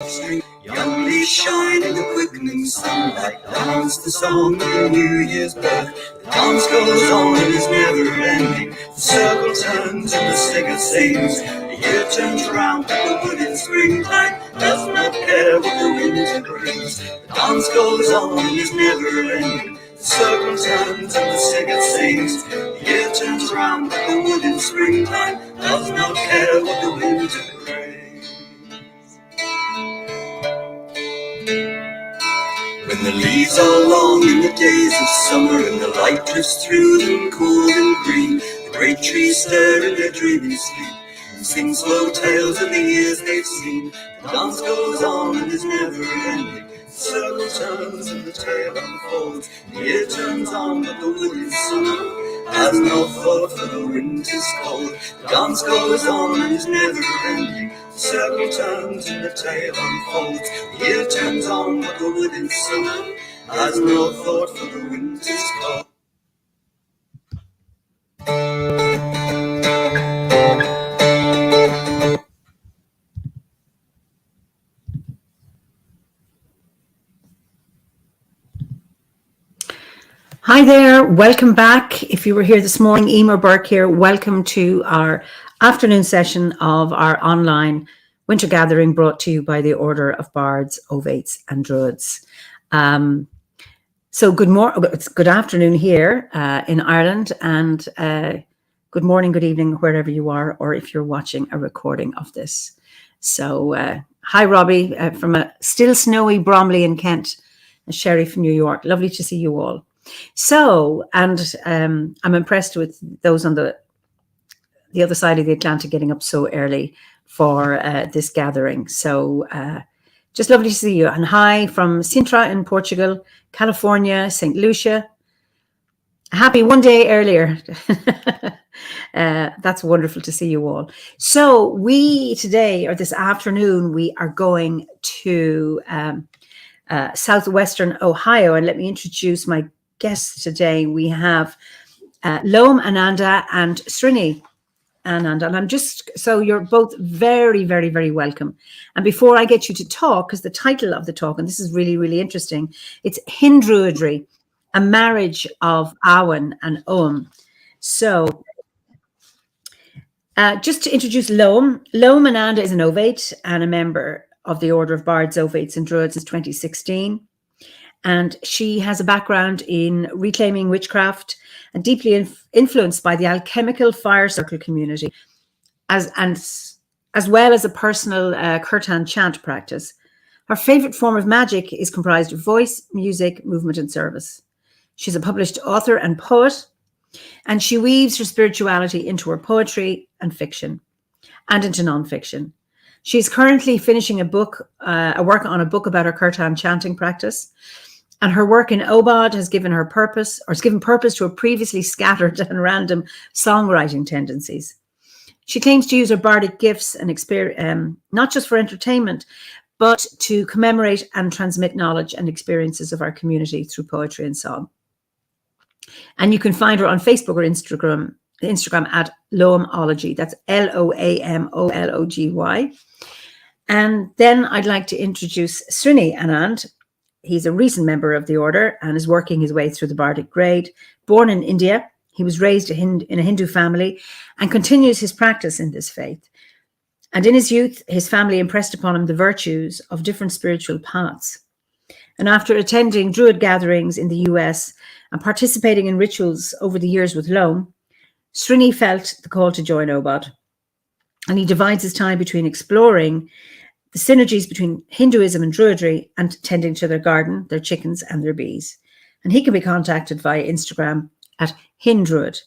Young leaves shine in the quickening sunlight. Dance the song of the New Year's birth. The dance goes on and is never ending. The circle turns and the singer sings. The year turns round like the wood in springtime. Does not care what the winter brings. The dance goes on and is never ending. The circle turns and the singer sings. The year turns round like the wood in springtime. Does not care what the winter brings. When the leaves are long in the days of summer and the light drifts through them cool and green, the great trees stir in their dreamy sleep and sing slow tales of the years they've seen. The dance goes on and is never ending. The circle turns and the tale unfolds. The year turns on but the wood in summer has no thought for the winter's cold. The dance goes on and is never ending. The circle turns and the tale unfolds. The year turns on but the wood in summer has no thought for the winter's cold. Hi there, welcome back. If you were here this morning, Emer Burke here. Welcome to our afternoon session of our online winter gathering brought to you by the Order of Bards, Ovates and Druids. So good afternoon here in Ireland, and good morning, good evening, wherever you are, or if you're watching a recording of this. So hi, Robbie, from a still snowy Bromley in Kent, and Sherry from New York. Lovely to see you all. So, and I'm impressed with those on the other side of the Atlantic getting up so early for this gathering. So just lovely to see you. And hi from Sintra in Portugal, California, St. Lucia. Happy one day earlier. That's wonderful to see you all. So we today, or this afternoon, we are going to southwestern Ohio. And let me introduce my guests today. We have Loam, Ananda, and Srini. Anand, and I'm just, so you're both very, very, very welcome. And before I get you to talk, because the title of the talk, and this is really, really interesting, it's Hindruidry, a marriage of Awen and Om. So just to introduce Loam, Loam Ananda is an Ovate and a member of the Order of Bards, Ovates and Druids since 2016. And she has a background in reclaiming witchcraft and deeply influenced by the alchemical fire circle community, as well as a personal kirtan chant practice. Her favorite form of magic is comprised of voice, music, movement, and service. She's a published author and poet, and she weaves her spirituality into her poetry and fiction, and into nonfiction. She's currently finishing a work on a book about her kirtan chanting practice. And her work in OBOD has given her purpose, or has given purpose to her previously scattered and random songwriting tendencies. She claims to use her bardic gifts and experience, not just for entertainment, but to commemorate and transmit knowledge and experiences of our community through poetry and song. And you can find her on Facebook or Instagram at Loamology. That's Loamology. And then I'd like to introduce Srini Anand. He's a recent member of the order and is working his way through the bardic grade. Born in India, he was raised in a Hindu family and continues his practice in this faith. And in his youth, his family impressed upon him the virtues of different spiritual paths. And after attending Druid gatherings in the US and participating in rituals over the years with Loam, Srini felt the call to join OBOD. And he divides his time between exploring the synergies between Hinduism and Druidry and tending to their garden, their chickens, and their bees. And he can be contacted via Instagram at Hindruid.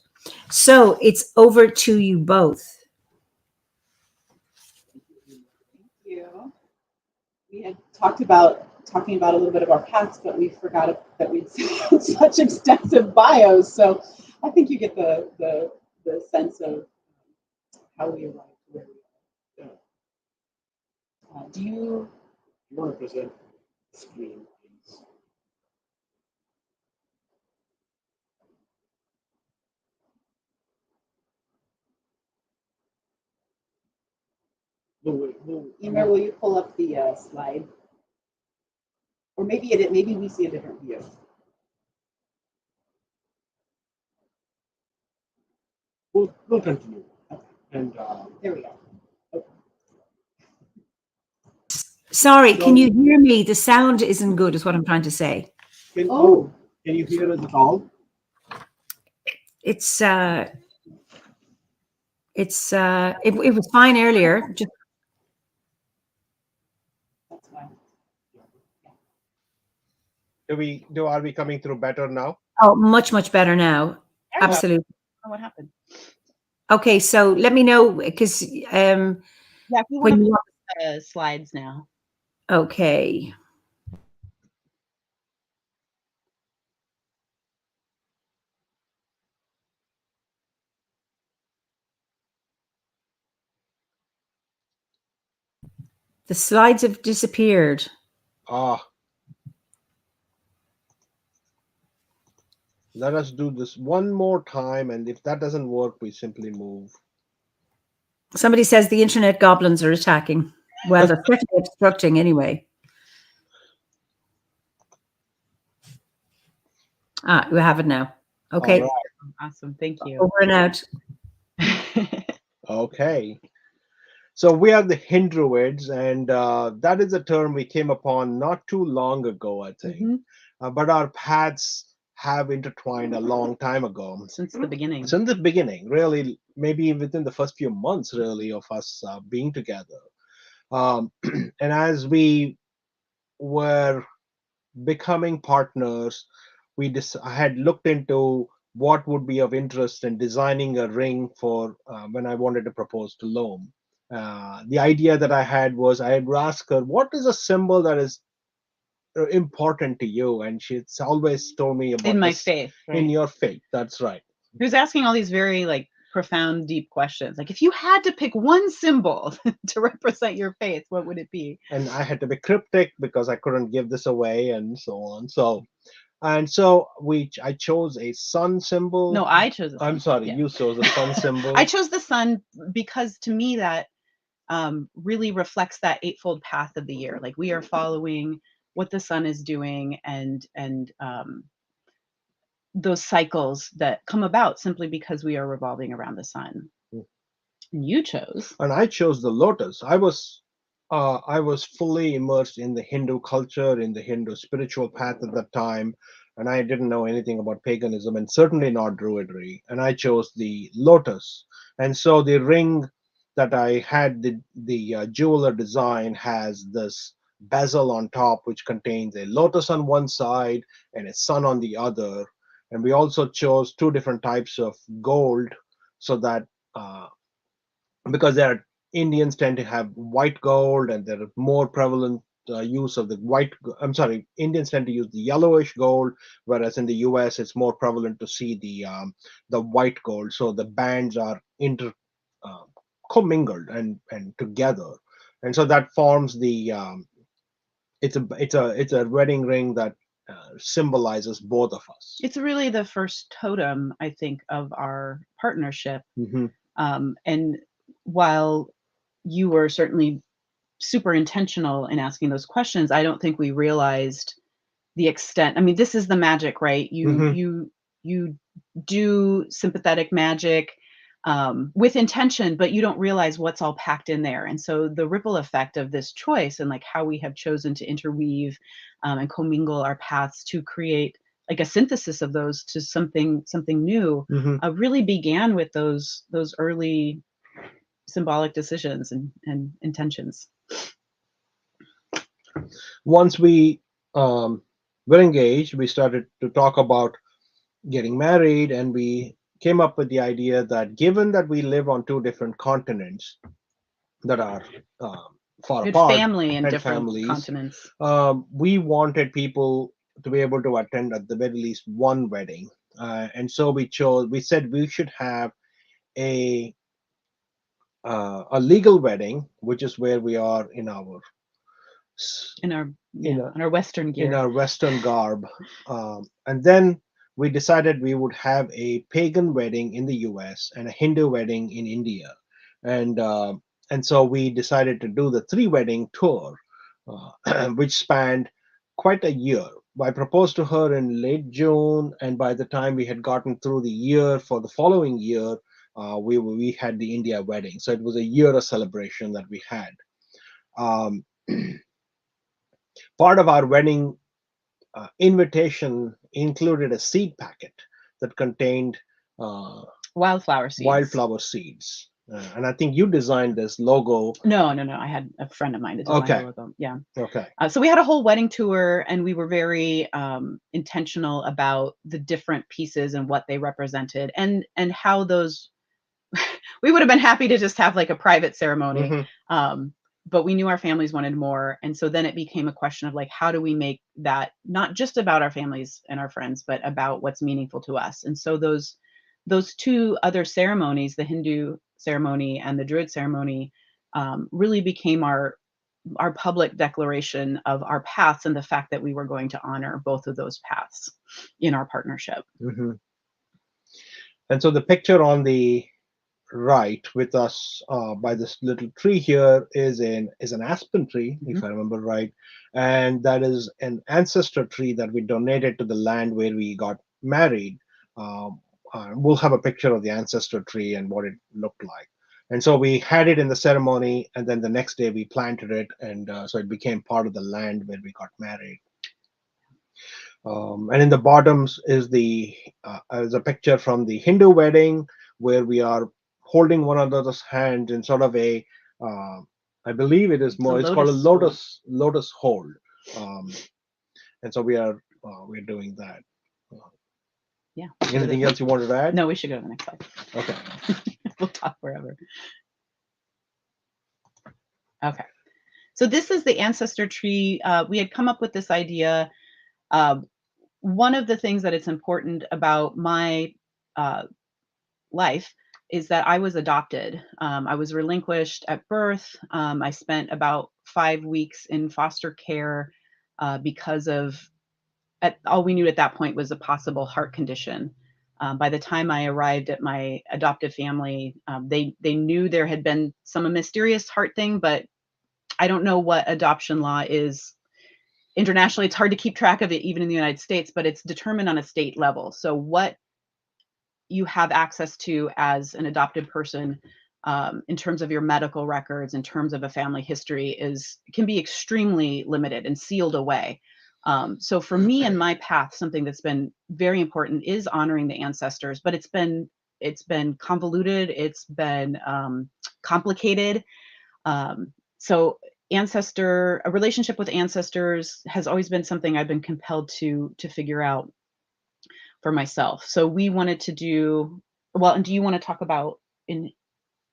So it's over to you both. Thank you. We had talking about a little bit of our past, but we forgot that we'd such extensive bios. So I think you get the sense of how we arrived where we are. Do you want to present the screen, please? Emer, will you pull up the slide? Or maybe maybe we see a different view. We'll continue. Okay. And There we go. Sorry, can you hear me? The sound isn't good, is what I'm trying to say. can you hear us at all? It was fine earlier. Just, That's fine. Are we coming through better now? oh, much, much better now. There we go. Absolutely. Oh, what happened? Okay, so let me know, because Yeah, if you want when to you put the slides now. okay. The slides have disappeared. Ah. Let us do this one more time, and if that doesn't work, we simply move. Somebody says the internet goblins are attacking. Well, they're certainly obstructing anyway. Ah, we have it now. Okay. All Awesome. Thank you. Over and out. Okay. So we are the Hindruids, and that is a term we came upon not too long ago, I think. Mhm. But our paths have intertwined a long time ago. Since the beginning. Since the beginning, really, maybe within the first few months, really, of us being together. And as we were becoming partners, I had looked into what would be of interest in designing a ring for when I wanted to propose to Loam. The idea that I had was I had asked her, what is a symbol that is important to you? And she's always told me about In my this, faith, right? in your faith. That's right. He was asking all these very like profound, deep questions. Like, if you had to pick one symbol to represent your faith, what would it be? And I had to be cryptic because I couldn't give this away, and so on. So I chose a sun symbol. No, I chose. I'm sorry, Yeah. you chose a sun symbol. I chose the sun because to me that really reflects that eightfold path of the year. Like, we are following what the sun is doing, and those cycles that come about simply because we are revolving around the sun. And you chose. And I chose the lotus. I was fully immersed in the Hindu culture, in the Hindu spiritual path at that time, and I didn't know anything about paganism, and certainly not Druidry. And I chose the lotus. And so the ring that I had, the jeweler design, has this bezel on top, which contains a lotus on one side and a sun on the other. And we also chose two different types of gold, so that because there are Indians tend to have white gold, and there are more prevalent use of the white. I'm sorry, Indians tend to use the yellowish gold, whereas in the U.S. it's more prevalent to see the white gold. So the bands are commingled and together, and so that forms the. It's a wedding ring that symbolizes both of us. It's really the first totem, I think, of our partnership. Mm-hmm. And while you were certainly super intentional in asking those questions, I don't think we realized the extent. I mean, this is the magic, right? You do sympathetic magic with intention, but you don't realize what's all packed in there. And so the ripple effect of this choice, and like how we have chosen to interweave and commingle our paths to create like a synthesis of those to something new, really began with those early symbolic decisions and intentions. Once we were engaged, we started to talk about getting married, and we came up with the idea that given that we live on two different continents that are far apart, family and different families, continents, we wanted people to be able to attend at the very least one wedding, and so we said we should have a legal wedding, which is where we are in our Western gear, in our Western garb, and then we decided we would have a pagan wedding in the U.S. and a Hindu wedding in India, and and so we decided to do the 3-wedding tour, which spanned quite a year. I proposed to her in late June, and by the time we had gotten through the year for the following year, we had the India wedding. So it was a year of celebration that we had. Um, part of our wedding invitation included a seed packet that contained Wildflower seeds. wildflower seeds. And I think you designed this logo. No. I had a friend of mine to design the logo. Yeah. Okay. So we had a whole wedding tour, and we were very intentional about the different pieces and what they represented, and how those. We would have been happy to just have like a private ceremony, but we knew our families wanted more, and so then it became a question of like, how do we make that not just about our families and our friends, but about what's meaningful to us? And so those 2 other ceremonies, the Hindu ceremony and the Druid ceremony, really became our public declaration of our paths and the fact that we were going to honor both of those paths in our partnership. And so the picture on the right with us by this little tree here is an aspen tree, if I remember right, and that is an ancestor tree that we donated to the land where we got married. We'll have a picture of the ancestor tree and what it looked like. And so we had it in the ceremony, and then the next day we planted it, and so it became part of the land where we got married. And in the bottoms is a picture from the Hindu wedding, where we are holding one another's hand in sort of a, I believe it is more, it's called a lotus hold. And so we're doing that. Yeah. Anything else you wanted to add? No, we should go to the next slide. Okay. We'll talk wherever. Okay. So this is the ancestor tree. We had come up with this idea. One of the things that it's important about my life is that I was adopted. I was relinquished at birth. I spent about 5 weeks in foster care because of all we knew at that point was a possible heart condition. By the time I arrived at my adoptive family, they knew there had been some mysterious heart thing, but I don't know what adoption law is internationally. It's hard to keep track of it even in the United States, but it's determined on a state level. So what you have access to as an adopted person in terms of your medical records, in terms of a family history, can be extremely limited and sealed away. So for me and my path, something that's been very important is honoring the ancestors, but it's been convoluted, it's been complicated. So a relationship with ancestors has always been something I've been compelled to figure out for myself. So we wanted to do well. And do you want to talk about in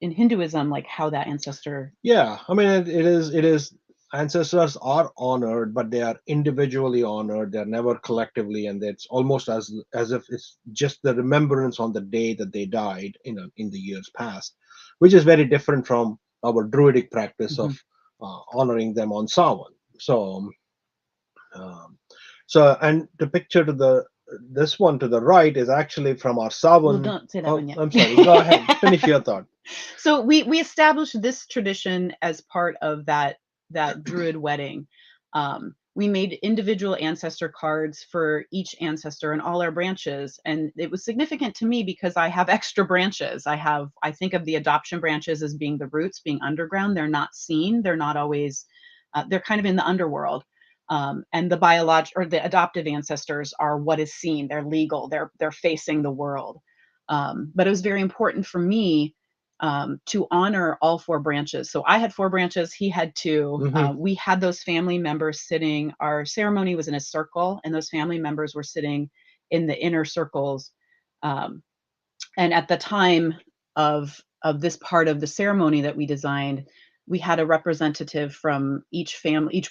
Hinduism, like how that ancestor? Yeah, I mean, it is. Ancestors are honored, but they are individually honored. They're never collectively, and it's almost as if it's just the remembrance on the day that they died in the years past, which is very different from our Druidic practice of honoring them on Samhain. So, and the picture this one to the right is actually from our Samhain. Well, don't say that one yet. I'm sorry. Go ahead. Finish your thought. So we established this tradition as part of that Druid wedding. We made individual ancestor cards for each ancestor and all our branches. And it was significant to me because I have extra branches. I think of the adoption branches as being the roots, being underground. They're not seen. They're not always, they're kind of in the underworld. And the adoptive ancestors are what is seen. They're legal. They're facing the world. But it was very important for me to honor all 4 branches. So I had 4 branches, he had 2. We had those family members sitting, our ceremony was in a circle, and those family members were sitting in the inner circles. And at the time of this part of the ceremony that we designed, we had a representative from each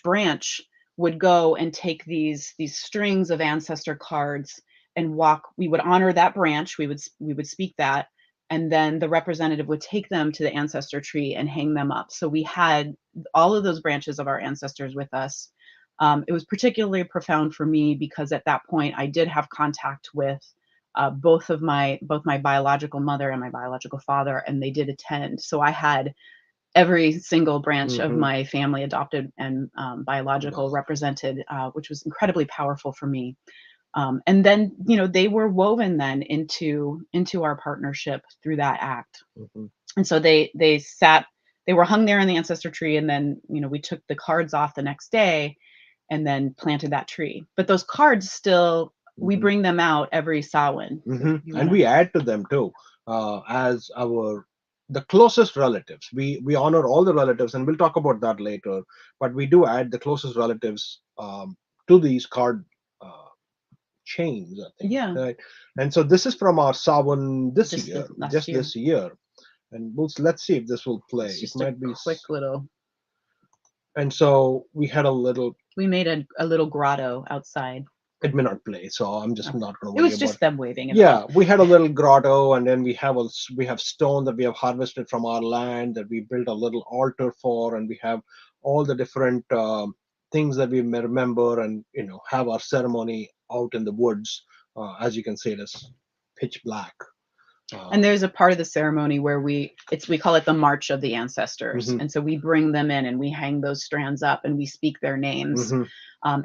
branch would go and take these strings of ancestor cards and we would honor that branch, we would speak that, and then the representative would take them to the ancestor tree and hang them up. So we had all of those branches of our ancestors with us. It was particularly profound for me because at that point I did have contact with both my biological mother and my biological father, and they did attend. So I had every single branch of Mhm. my family, adopted and biological, represented, which was incredibly powerful for me. And then, they were woven then into our partnership through that act. Mhm. And so they were hung there in the ancestor tree, and then, we took the cards off the next day and then planted that tree. But those cards still, we Mhm. bring them out every Samhain. So Mhm. you And wanna- we add to them too, as the closest relatives. We honor all the relatives, and we'll talk about that later. But we do add the closest relatives to these card chains, I think. Yeah. Right? And so this is from our Samhain this Just year, last just year. this year. And let's see if this will play. It's It just might be. a quick little. And so we had a little. We made a little grotto outside. It may not play, so I'm just Okay. not going to It worry was about. just them waving. Yeah, we had a little grotto, and then we have stone that we have harvested from our land that we built a little altar for, and we have all the different things that we may remember, and have our ceremony out in the woods. As you can see, it is pitch black. And there's a part of the ceremony where we call it the March of the Ancestors. Mhm. And so we bring them in and we hang those strands up and we speak their names Mhm.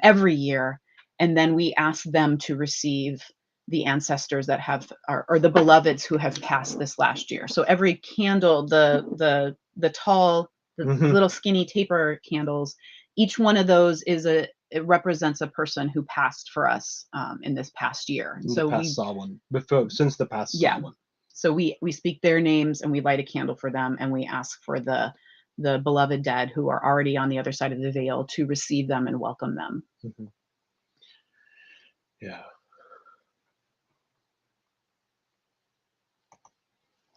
every year. And then we ask them to receive the ancestors that have, or the beloveds who have passed this last year. So every candle, the tall, the Mhm. little skinny taper candles, each one of those it represents a person who passed for us in this past year. In So the past Samhain, since the past Yeah. Samhain. So we speak their names and we light a candle for them, and we ask for the beloved dead who are already on the other side of the veil to receive them and welcome them. Mhm. Yeah.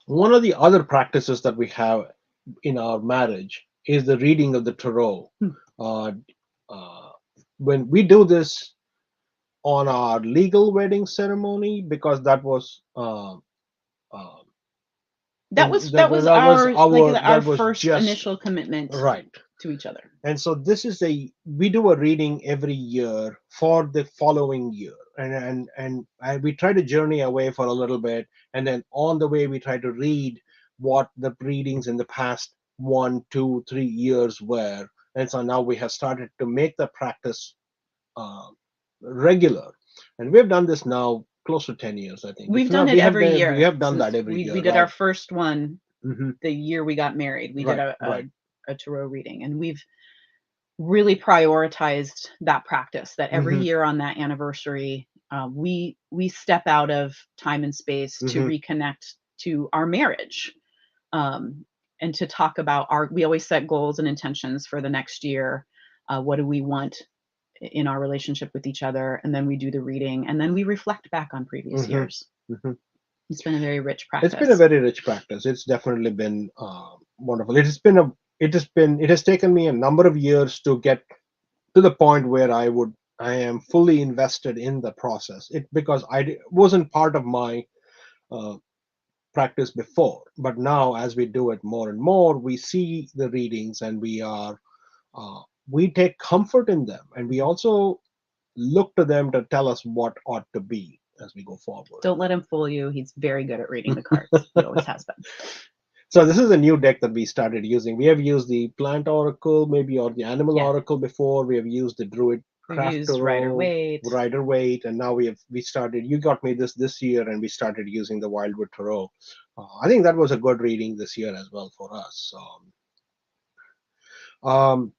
One of the other practices that we have in our marriage is the reading of the tarot. Hmm. Uh, when we do this on our legal wedding ceremony, because that was That was our first just initial commitment right. to each other. And so we do a reading every year for the following year, and we try to journey away for a little bit, and then on the way we try to read what the readings in the past 1, 2, 3 years were. And so now we have started to make the practice regular, and we've done this now close to 10 years, I think. We've done it every year. We have done that every year. We did right? our first one Mhm. the year we got married. We did Right. a tarot reading, and we've really prioritized that practice, that every Mhm. year on that anniversary, we step out of time and space to Mhm. reconnect to our marriage, and to talk about we always set goals and intentions for the next year. What do we want in our relationship with each other? And then we do the reading, and then we reflect back on previous Mhm. years. Mhm. It's been a very rich practice. It's been a very rich practice. It's definitely been wonderful. It has taken me a number of years to get to the point where I am fully invested in the process. Because wasn't part of my uh, practice before, but now as we do it more and more, we see the readings, and we take comfort in them, and we also look to them to tell us what ought to be as we go forward. Don't let him fool you. He's very good at reading the cards. He always has been. So this is a new deck that we started using. We have used the plant oracle, maybe, or the animal oracle before. We have used the druid We've craft used Rider Waite. and now we started. You got me this year, and we started using the Wildwood Tarot. I think that was a good reading this year as well for us.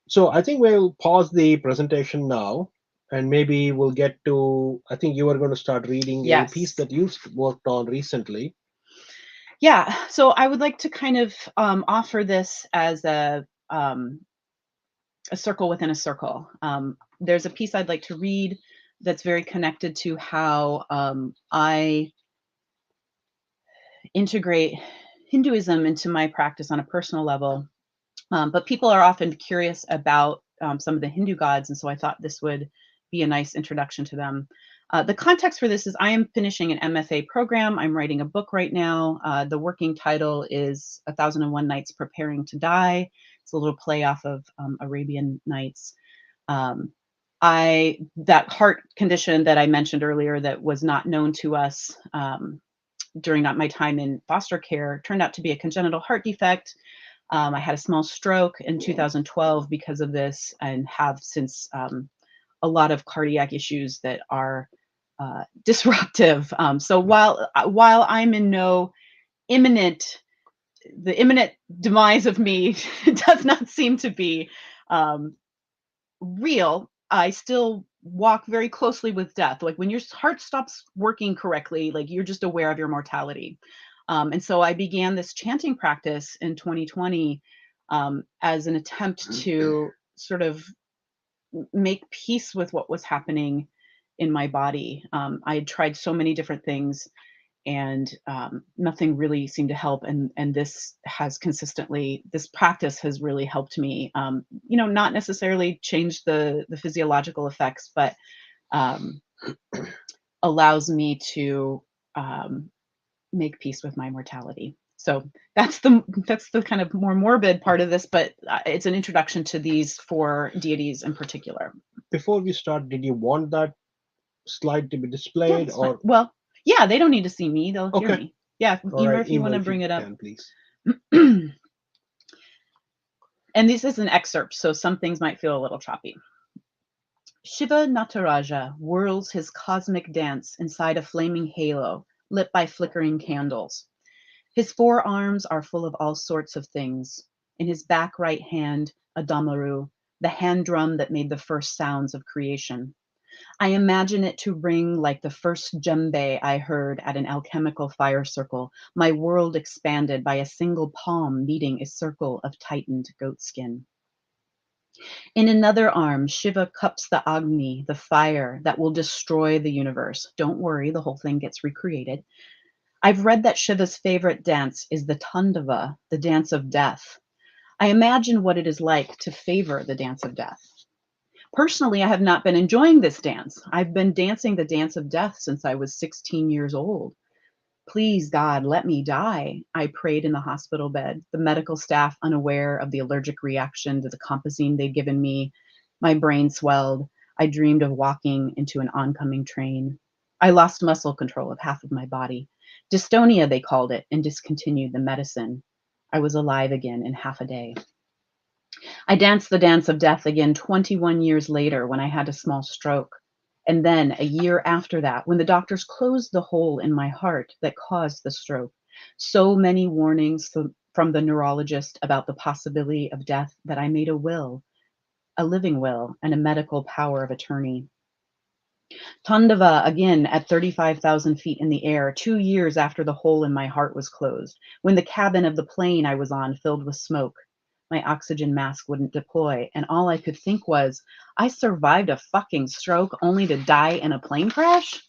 So I think we'll pause the presentation now, and maybe we'll get to. I think you are going to start reading a piece that you worked on recently. Yeah, so I would like to kind of offer this as a circle within a circle. There's a piece I'd like to read that's very connected to how I integrate Hinduism into my practice on a personal level. But people are often curious about some of the Hindu gods, and so I thought this would be a nice introduction to them. The context for this is I am finishing an MFA program. I'm writing a book right now. The working title is 1001 Nights Preparing to Die. It's a little play off of Arabian Nights. That heart condition that I mentioned earlier that was not known to us during my time in foster care turned out to be a congenital heart defect. I had a small stroke in 2012 because of this, and have since a lot of cardiac issues that are disruptive. So while I'm in no imminent, the imminent demise of me does not seem to be real, I still walk very closely with death. Like when your heart stops working correctly, like you're just aware of your mortality. And so I began this chanting practice in 2020 as an attempt to sort of make peace with what was happening in my body. I had tried so many different things, and nothing really seemed to help. And this practice has really helped me. Not necessarily change the physiological effects, but um, allows me to make peace with my mortality. So that's the kind of more morbid part of this, but it's an introduction to these four deities in particular. Before we start, did you want that slide to be Yeah, displayed, that's fine. or Well, yeah, they don't need to see me; they'll hear okay? me. Yeah, All Emer, right, if you want email to if you bring it up. can, please. And this is an excerpt, so some things might feel a little choppy. Shiva Nataraja whirls his cosmic dance inside a flaming halo lit by flickering candles. His forearms are full of all sorts of things. In his back right hand, a damaru, the hand drum that made the first sounds of creation. I imagine it to ring like the first djembe I heard at an alchemical fire circle, my world expanded by a single palm meeting a circle of tightened goatskin. In another arm, Shiva cups the Agni, the fire that will destroy the universe. Don't worry, the whole thing gets recreated. I've read that Shiva's favorite dance is the Tandava, the dance of death. I imagine what it is like to favor the dance of death. Personally, I have not been enjoying this dance. I've been dancing the dance of death since I was 16 years old. Please, God, let me die, I prayed in the hospital bed, the medical staff unaware of the allergic reaction to the compazine they'd given me. My brain swelled. I dreamed of walking into an oncoming train. I lost muscle control of half of my body. Dystonia, they called it, and discontinued the medicine. I was alive again in half a day. I danced the dance of death again 21 years later when I had a small stroke. And then a year after that, when the doctors closed the hole in my heart that caused the stroke. So many warnings from the neurologist about the possibility of death that I made a will, a living will, and a medical power of attorney. Tandava again at 35,000 feet in the air, 2 years after the hole in my heart was closed, when the cabin of the plane I was on filled with smoke. My oxygen mask wouldn't deploy, and all I could think was, I survived a fucking stroke only to die in a plane crash?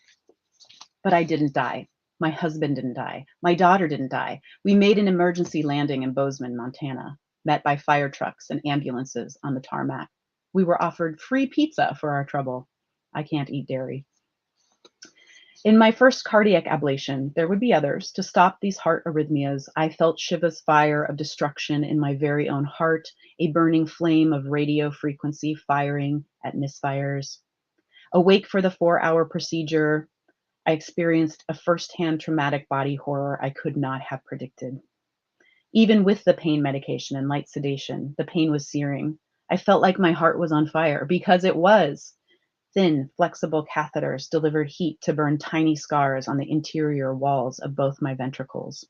But I didn't die. My husband didn't die. My daughter didn't die. We made an emergency landing in Bozeman, Montana, met by fire trucks and ambulances on the tarmac. We were offered free pizza for our trouble. I can't eat dairy. In my first cardiac ablation, there would be others. To stop these heart arrhythmias, I felt Shiva's fire of destruction in my very own heart, a burning flame of radio frequency firing at misfires. Awake for the 4-hour procedure, I experienced a firsthand traumatic body horror I could not have predicted. Even with the pain medication and light sedation, the pain was searing. I felt like my heart was on fire, because it was. Thin, flexible catheters delivered heat to burn tiny scars on the interior walls of both my ventricles.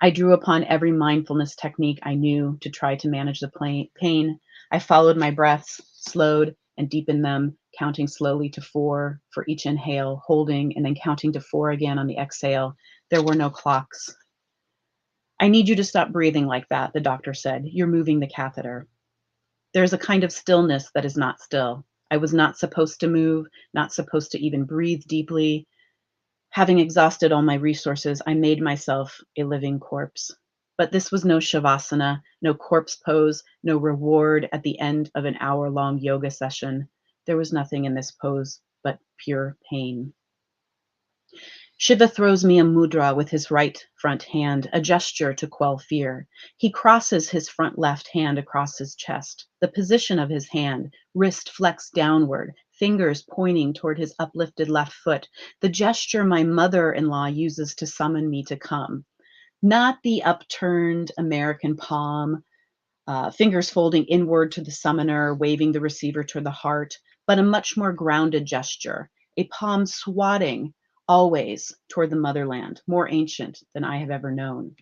I drew upon every mindfulness technique I knew to try to manage the pain. I followed my breaths, slowed and deepened them, counting slowly to 4 for each inhale, holding, and then counting to 4 again on the exhale. There were no clocks. I need you to stop breathing like that, the doctor said. You're moving the catheter. There's a kind of stillness that is not still. I was not supposed to move, not supposed to even breathe deeply. Having exhausted all my resources, I made myself a living corpse. But this was no shavasana, no corpse pose, no reward at the end of an hour-long yoga session. There was nothing in this pose but pure pain. Shiva throws me a mudra with his right front hand, a gesture to quell fear. He crosses his front left hand across his chest. The position of his hand, wrist flexed downward, fingers pointing toward his uplifted left foot, the gesture my mother-in-law uses to summon me to come. not the upturned American palm, fingers folding inward to the summoner, waving the receiver toward the heart, but a much more grounded gesture, a palm swatting always toward the motherland, more ancient than I have ever known.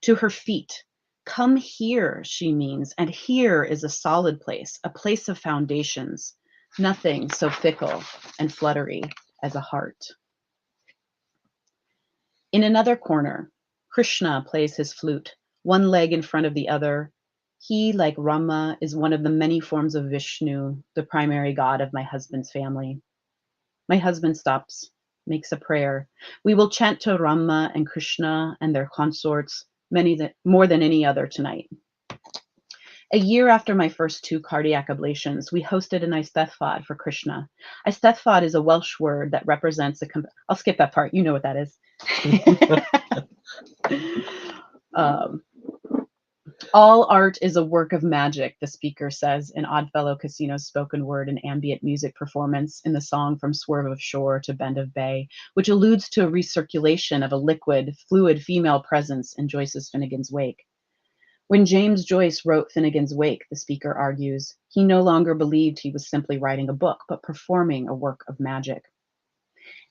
To her feet, come here, she means, and here is a solid place, a place of foundations, nothing so fickle and fluttery as a heart. In another corner, Krishna plays his flute, one leg in front of the other. He, like Rama, is one of the many forms of Vishnu, the primary god of my husband's family. My husband stops, makes a prayer. We will chant to Rama and Krishna and their consorts, more than any other tonight. A year after my first 2 cardiac ablations, we hosted an Eisteddfod for Krishna. Eisteddfod is a Welsh word that represents I'll skip that part. You know what that is. All art is a work of magic, the speaker says in Oddfellow Casino's spoken word and ambient music performance in the song From Swerve of Shore to Bend of Bay, which alludes to a recirculation of a liquid, fluid female presence in Joyce's Finnegan's Wake. When James Joyce wrote Finnegan's Wake, the speaker argues, he no longer believed he was simply writing a book, but performing a work of magic.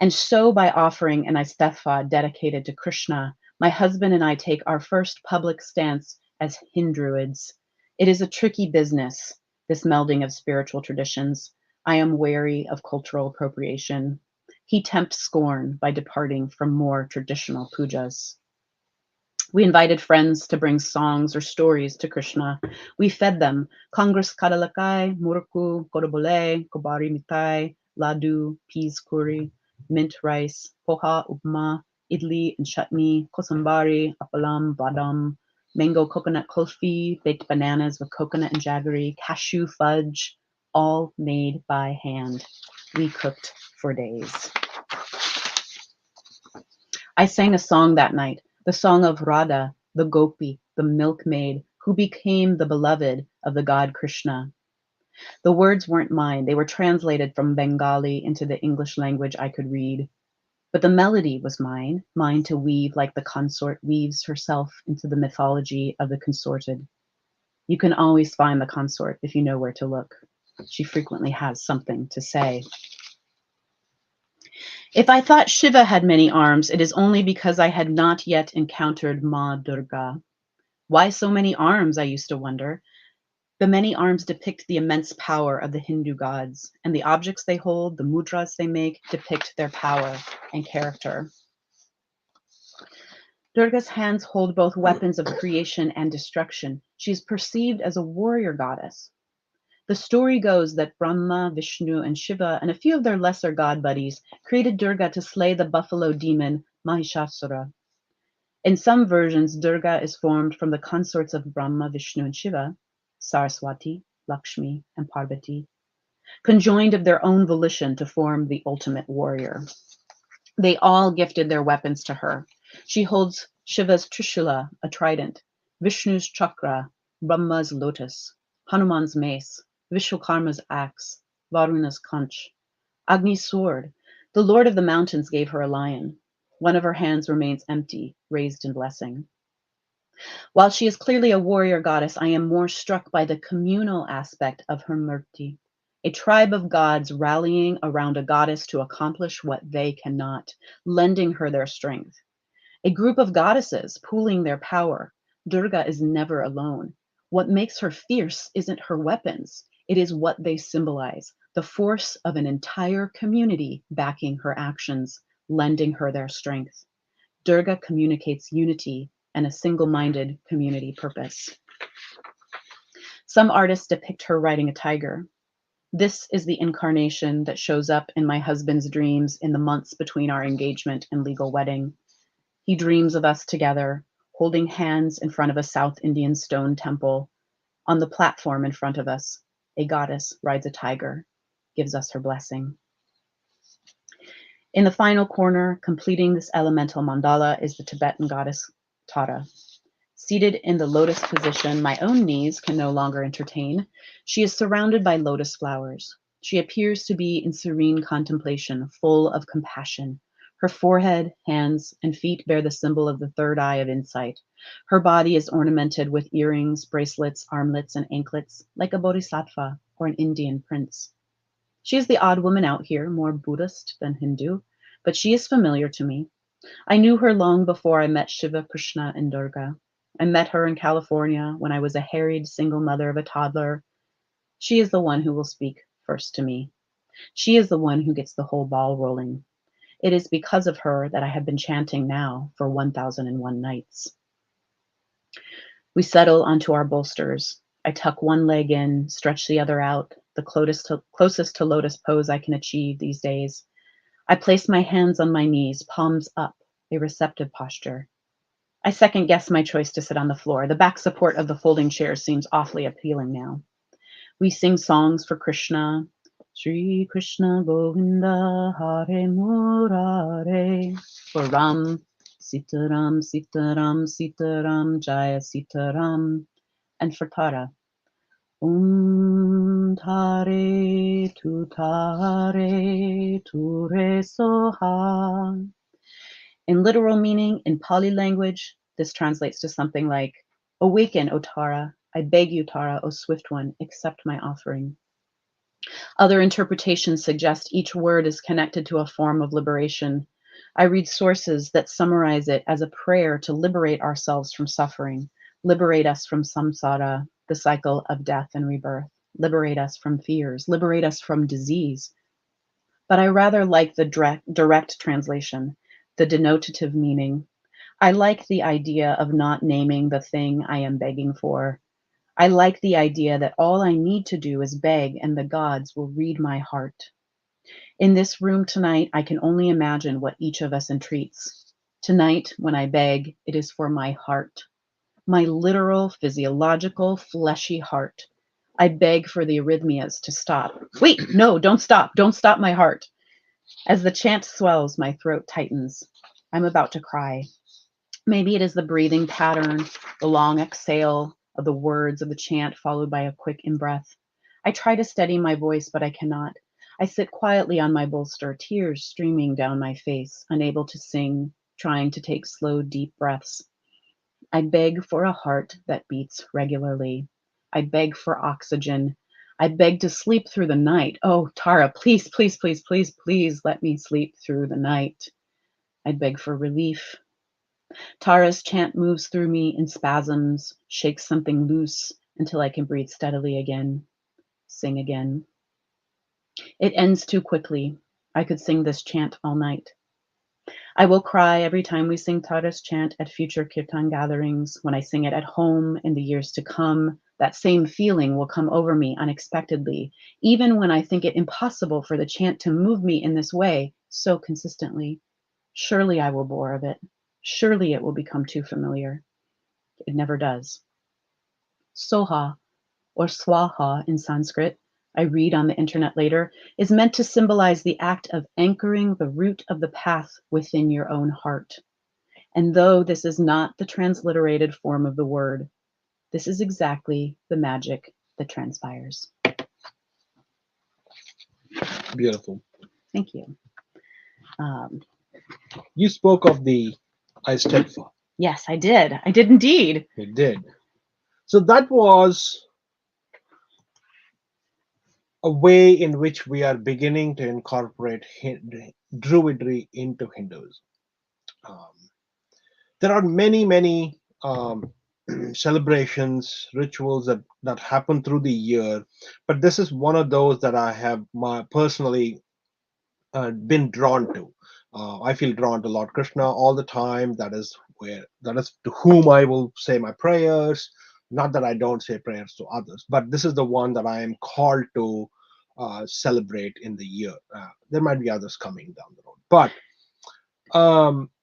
And so by offering an Eisteddfod dedicated to Krishna, my husband and I take our first public stance as Hindruids. It is a tricky business, this melding of spiritual traditions. I am wary of cultural appropriation. He tempts scorn by departing from more traditional pujas. We invited friends to bring songs or stories to Krishna. We fed them Congress kadalakai, murku, kodobole, kobari mitai, ladu, peas curry, mint rice, poha, upma, idli and chutney, kosambari, appalam, badam, mango coconut kulfi, baked bananas with coconut and jaggery, cashew fudge, all made by hand. We cooked for days. I sang a song that night, the song of Radha, the gopi, the milkmaid, who became the beloved of the god Krishna. The words weren't mine. They were translated from Bengali into the English language I could read. But the melody was mine, mine to weave like the consort weaves herself into the mythology of the consorted. You can always find the consort if you know where to look. She frequently has something to say. If I thought Shiva had many arms, it is only because I had not yet encountered Ma Durga. Why so many arms, I used to wonder. The many arms depict the immense power of the Hindu gods, and the objects they hold, the mudras they make, depict their power and character. Durga's hands hold both weapons of creation and destruction. She is perceived as a warrior goddess. The story goes that Brahma, Vishnu, and Shiva, and a few of their lesser god buddies, created Durga to slay the buffalo demon Mahishasura. In some versions, Durga is formed from the consorts of Brahma, Vishnu, and Shiva, Saraswati, Lakshmi, and Parvati, conjoined of their own volition to form the ultimate warrior. They all gifted their weapons to her. She holds Shiva's Trishula, a trident, Vishnu's chakra, Brahma's lotus, Hanuman's mace, Vishwakarma's axe, Varuna's conch, Agni's sword. The Lord of the Mountains gave her a lion. One of her hands remains empty, raised in blessing. While she is clearly a warrior goddess, I am more struck by the communal aspect of her murti, a tribe of gods rallying around a goddess to accomplish what they cannot, lending her their strength. A group of goddesses pooling their power. Durga is never alone. What makes her fierce isn't her weapons. It is what they symbolize, the force of an entire community backing her actions, lending her their strength. Durga communicates unity and a single-minded community purpose. Some artists depict her riding a tiger. This is the incarnation that shows up in my husband's dreams in the months between our engagement and legal wedding. He dreams of us together, holding hands in front of a South Indian stone temple. On the platform in front of us, a goddess rides a tiger, gives us her blessing. In the final corner, completing this elemental mandala, is the Tibetan goddess Tara. Seated in the lotus position my own knees can no longer entertain, she is surrounded by lotus flowers. She appears to be in serene contemplation, full of compassion. Her forehead, hands, and feet bear the symbol of the third eye of insight. Her body is ornamented with earrings, bracelets, armlets, and anklets, like a bodhisattva or an Indian prince. She is the odd woman out here, more Buddhist than Hindu, but she is familiar to me. I knew her long before I met Shiva, Krishna, and Durga. I met her in California when I was a harried single mother of a toddler. She is the one who will speak first to me. She is the one who gets the whole ball rolling. It is because of her that I have been chanting now for 1001 nights. We settle onto our bolsters. I tuck one leg in, stretch the other out, the closest to lotus pose I can achieve these days. I place my hands on my knees, palms up, a receptive posture. I second guess my choice to sit on the floor. The back support of the folding chair seems awfully appealing now. We sing songs for Krishna. Sri Krishna Govinda Hare Murare. For Ram, Sitaram, Sitaram, Sitaram, Jaya Sitaram. And for Tara. Tare tu tare tu re soha. In literal meaning, in Pali language, this translates to something like, awaken, O Tara. I beg you, Tara, O swift one, accept my offering. Other interpretations suggest each word is connected to a form of liberation. I read sources that summarize it as a prayer to liberate ourselves from suffering, liberate us from samsara, the cycle of death and rebirth, liberate us from fears, liberate us from disease. But I rather like the direct translation, the denotative meaning. I like the idea of not naming the thing I am begging for. I like the idea that all I need to do is beg and the gods will read my heart. In this room tonight, I can only imagine what each of us entreats. Tonight, when I beg, it is for my heart, my literal, physiological, fleshy heart. I beg for the arrhythmias to stop. Wait, no, don't stop my heart. As the chant swells, my throat tightens. I'm about to cry. Maybe it is the breathing pattern, the long exhale of the words of the chant followed by a quick in-breath. I try to steady my voice, but I cannot. I sit quietly on my bolster, tears streaming down my face, unable to sing, trying to take slow, deep breaths. I beg for a heart that beats regularly. I beg for oxygen. I beg to sleep through the night. Oh, Tara, please, please, please, please, please let me sleep through the night. I beg for relief. Tara's chant moves through me in spasms, shakes something loose until I can breathe steadily again, sing again. It ends too quickly. I could sing this chant all night. I will cry every time we sing Tara's chant at future kirtan gatherings. When I sing it at home in the years to come, that same feeling will come over me unexpectedly, even when I think it impossible for the chant to move me in this way so consistently. Surely I will bore of it. Surely it will become too familiar. It never does. Soha, or swaha in Sanskrit, I read on the internet later, is meant to symbolize the act of anchoring the root of the path within your own heart. And though this is not the transliterated form of the word, this is exactly the magic that transpires. Beautiful. Thank you. You spoke of the Ancestor. Yes, I did. I did indeed. You did. So that was a way in which we are beginning to incorporate Druidry into Hinduism. There are many celebrations, rituals that happen through the year, but this is one of those that I have personally been drawn to. I feel drawn to Lord Krishna all the time. That is to whom I will say my prayers. Not that I don't say prayers to others, but this is the one that I am called to celebrate in the year. There might be others coming down the road,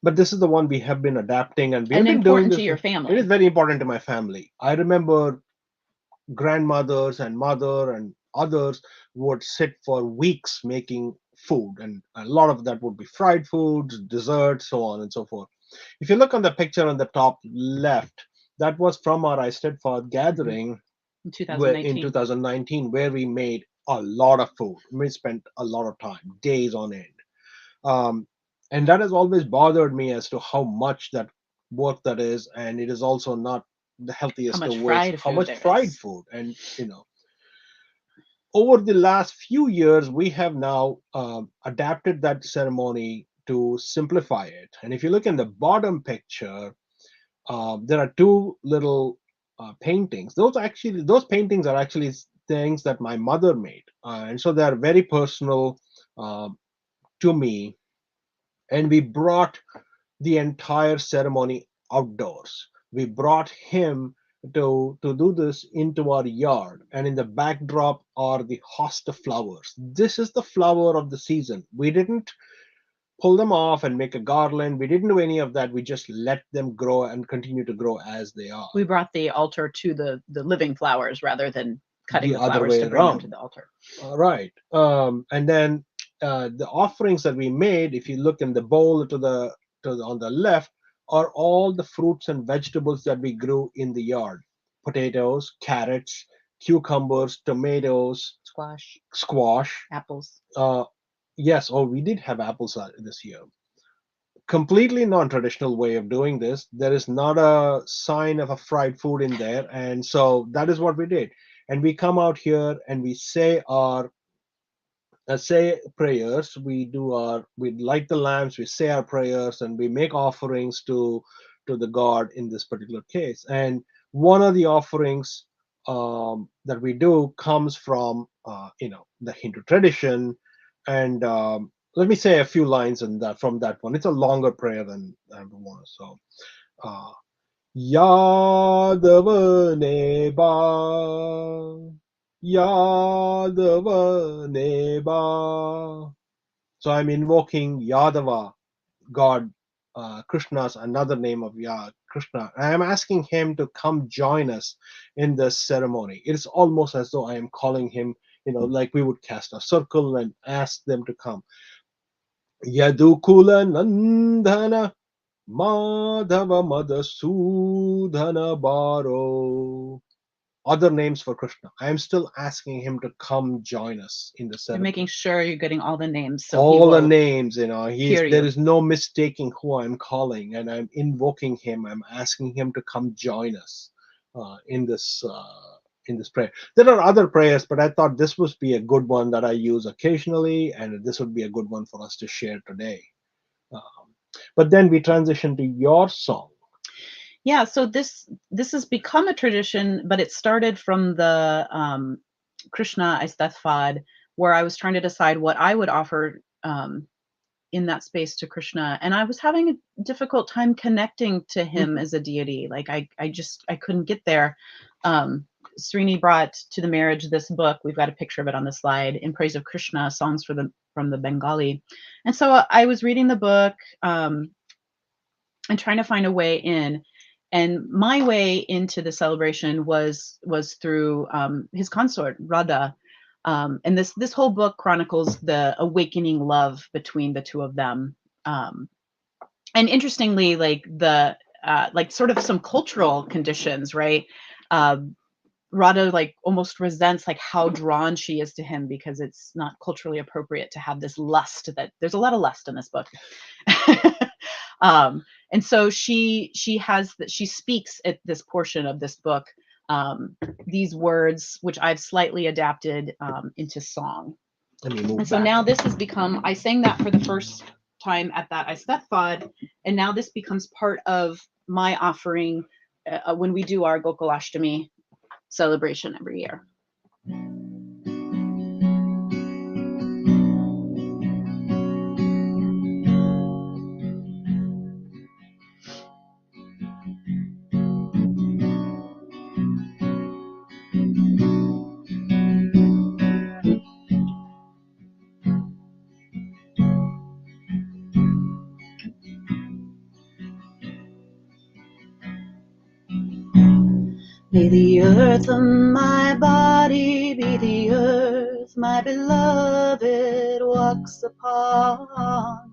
but this is the one we have been adapting, and we have been doing important this. to your family. It is very important to my family. I remember grandmothers and mother and others would sit for weeks making food, and a lot of that would be fried foods, desserts, so on and so forth. If you look on the picture on the top left, that was from our Eisteddfod gathering In in 2019, where we made a lot of food. We spent a lot of time, days on end. And that has always bothered me as to how much that work that is, and it is also not the healthiest much of ways. fried How food much there fried is. food, and over the last few years, we have now adapted that ceremony to simplify it. And if you look in the bottom picture, there are two little paintings. Those paintings are actually things that my mother made, and so they are very personal uh, to me. And we brought the entire ceremony outdoors. We brought him to do this into our yard, and in the backdrop are the host of flowers. This is the flower of the season. We didn't pull them off and make a garland. We didn't do any of that. We just let them grow and continue to grow as they are. We brought the altar to the living flowers rather than cutting The the other flowers way to bring them around. to the altar. All right. And then the offerings that we made, if you look in the bowl on the left, are all the fruits and vegetables that we grew in the yard: potatoes, carrots, cucumbers, tomatoes, squash. Apples. Yes, oh, we did have apples this year. Completely non-traditional way of doing this. There is not a sign of a fried food in there, and so that is what we did. And we come out here and we say prayers. We light the lamps, we say our prayers, and we make offerings to the god in this particular case. And one of the offerings that we do comes from the Hindu tradition. And let me say a few lines in that from that one. It's a longer prayer than one. So uh, Yadava Neba, Yadava Neba. So I'm invoking Yadava, God, Krishna's another name of Krishna. I am asking him to come join us in this ceremony. It's almost as though I am calling him, like we would cast a circle and ask them to come. Yadukula Nandana Madhava Madhusudhana Baro. Other names for Krishna. I am still asking him to come join us in the You're ceremony. making sure you're getting all the names. So all the names, hear there you. is no mistaking who I'm calling, and I'm invoking him. I'm asking him to come join us in this prayer. There are other prayers, but I thought this would be a good one that I use occasionally, and this would be a good one for us to share today. But then we transition to your song. Yeah, so this has become a tradition, but it started from the Krishna Aisthathvad, where I was trying to decide what I would offer in that space to Krishna, and I was having a difficult time connecting to him as a deity. Like I couldn't get there. Srini brought to the marriage this book. We've got a picture of it on the slide, In Praise of Krishna, songs from the Bengali. And so I was reading the book and trying to find a way in. And my way into the celebration was through his consort Radha, and this whole book chronicles the awakening love between the two of them. And interestingly, like the like sort of some cultural conditions, right? Radha like almost resents like how drawn she is to him because it's not culturally appropriate to have this lust. That there's a lot of lust in this book. And so she speaks at this portion of this book these words, which I've slightly adapted into song. And so now this has become, I sang that for the first time at that Aisthathvad, and now this becomes part of my offering when we do our Gokulashtami celebration every year. May the earth of my body be the earth my beloved walks upon.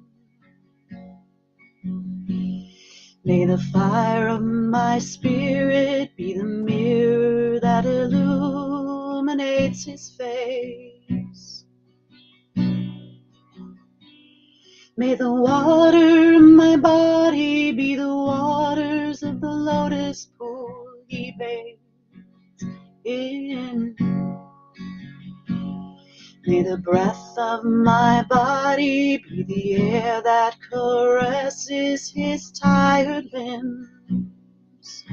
May the fire of my spirit be the mirror that illuminates his face. May the water in my body be the waters of the lotus pool he bathes in. May the breath of my body be the air that caresses his tired limbs.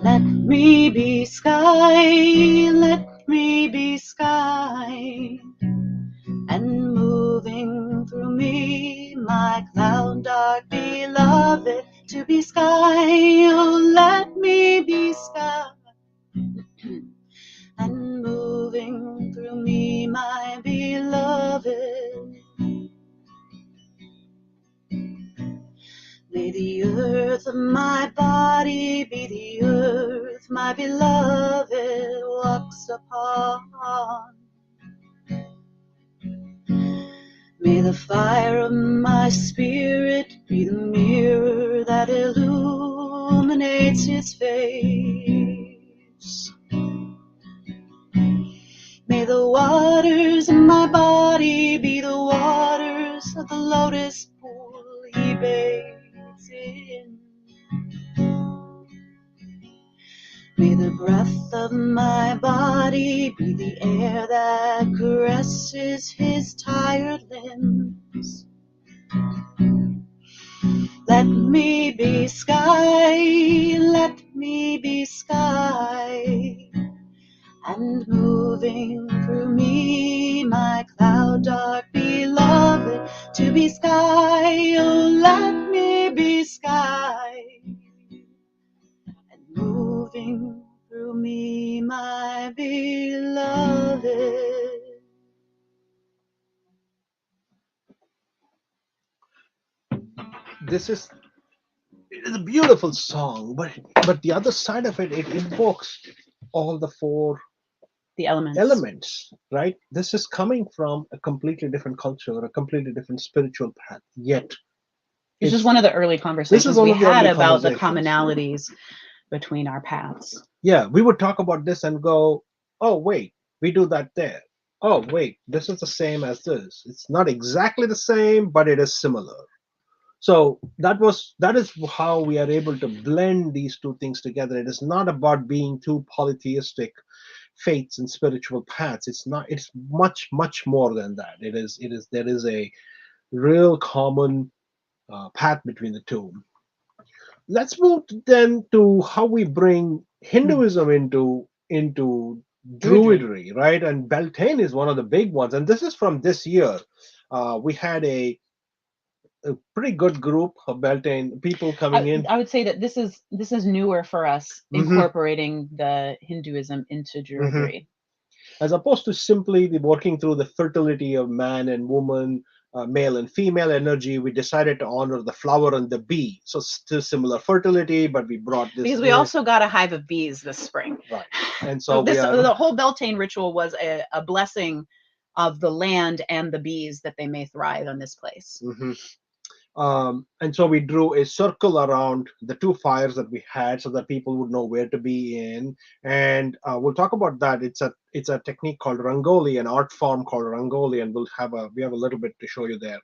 Let me be sky, let me be sky, and moving through me, my cloud dark beloved, to be sky, oh let me be sky, and moving through me, my beloved. May the earth of my body be the earth my beloved walks upon. May the fire of my spirit be the mirror that illuminates his face. May the waters in my body be the waters of the lotus pool he bathes in. May the breath of my body be the air that caresses his tired limbs. Let me be sky, let me be sky, and moving through me, my cloud dark beloved, to be sky, oh let me be sky, and moving through me, my beloved. It is a beautiful song, but the other side of it, it invokes all the four The elements. elements, right? This is coming from a completely different culture, a completely different spiritual path, yet This is one of the early conversations one we of the had early about the conversations. commonalities between our paths. Yeah, we would talk about this and go, oh wait, we do that there. Oh wait, this is the same as this. It's not exactly the same, but it is similar. So that is how we are able to blend these two things together. It is not about being two polytheistic faiths and spiritual paths. It's not. It's much more than that. There is a real common path between the two. Let's move then to how we bring Hinduism into Druidry, right? And Beltane is one of the big ones, and this is from this year. We had a pretty good group of Beltane people coming in. I would say that this is newer for us, incorporating the Hinduism into Druidry. As opposed to simply working through the fertility of man and woman, male and female energy, we decided to honor the flower and the bee. So still similar fertility, but we brought this because we also got a hive of bees this spring. Right, and so the whole Beltane ritual was a blessing of the land and the bees that they may thrive on this place. And so we drew a circle around the two fires that we had so that people would know where to be in. And we'll talk about that. It's a technique called Rangoli, an art form called Rangoli, and we have a little bit to show you there.